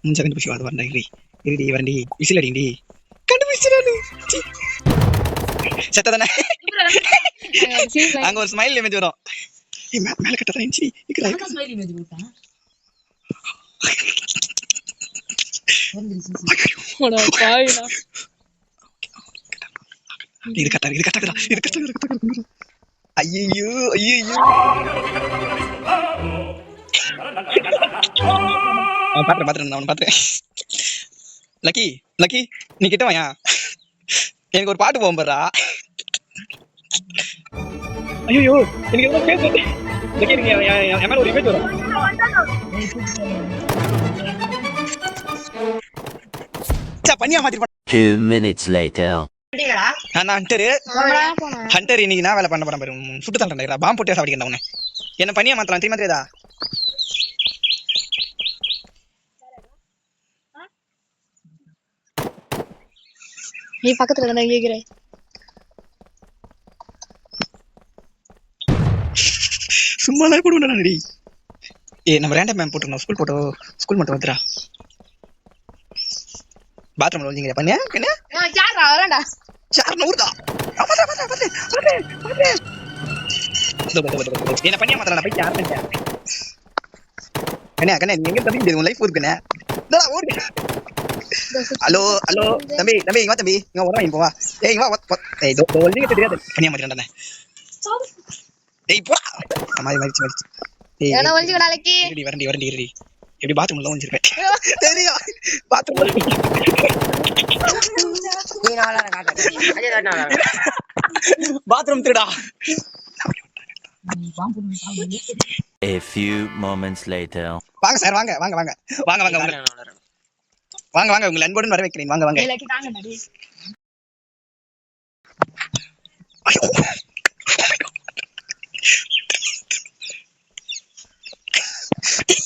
முஞ்ச கண்டுபிடிச்சு அது வரண்டா இருடி வரண்டி விசில் அடிங்கடி கண்டுபிடிச்சிடானு செத்ததானே அங்க ஒரு ஸ்மைல் இமேஜ் வரும் மேல கட்டதான் இருந்துச்சு எனக்கு ஸ்மைல் இமேஜ் போட்டா ஓடா பாயினா இது கட்டா ஐயோ பாத்துறேன் லக்கி நீ கிட்ட வாயா எனக்கு ஒரு பாட்டு போகும் பாருடா ஐயோ எனக்கு எவ்வளவு பேசு லக்கி நீங்க என் மேல ஒரு இமேஜ் வரும் பண்ணியா மாத்தி 2 minutes later ஹண்டர் இன்னைக்கு நான் வேலை பண்ண போறேன் பாரு சுட்டு தண்டா பாம்பு போட்டு சாப்பிடிக்கண்டா உன்னை என்ன பண்ணியா மாத்தலாம் தெரியுமா தெரியாதா நீ பக்கத்துல தானே கேக்குறேன் சும்மா நான் போடுவேன் நானடி நம்ம ரேண்டம் மேம் போட்டுருந்தோம் ஸ்கூல் மட்டும் வந்துடா பாத்ரூம்ல ஒளிஞ்சிங்க பண்ணியா என்ன யாரா வரடா சார் நூறுதா என்ன பண்ணியா மாத்தறா போய் யார் கண்ணே நீ எங்க தம்பி உன் லைஃப் இருக்குனே ஓடு ஹலோ தம்பி இங்க வா தம்பி இங்க வரேன் இப்போ வா இங்க வா ஒளிஞ்சிங்க தெரியாது பண்ணியா மாத்தறடா போ மாதிரி என்ன ஒளிஞ்சிடா லக்கி வரண்டி எப்படி பாத்ரூம்ல ஒளிஞ்சிருப்பேன் தெரியும் பாத்ரூம்ல bathroom Thiruda a few moments later வாங்க சார் வாங்க உங்களை அன்புடன் வர வைக்கிறேன் வாங்க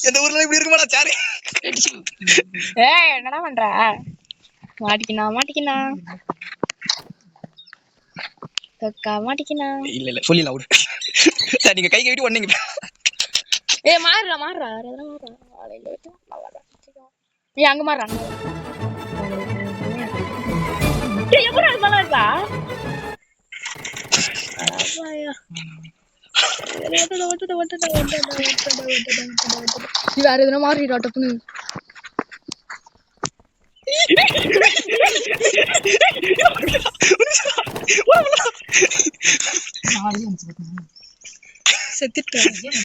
இந்த ஊர்ல இப்படி இருக்குமாடா சாரி என்னடா பண்ற மாட்டிக்கினா கக்கா மாட்டிக்கினா இல்ல சொல்லிடலாம் விடு சார் நீங்க கை கட்டி ஒண்ணீங்க மாறுறா நீ அங்க மாறுறா வேற எதுனா மாறிடா டப்புன்னு செத்துட்டேன்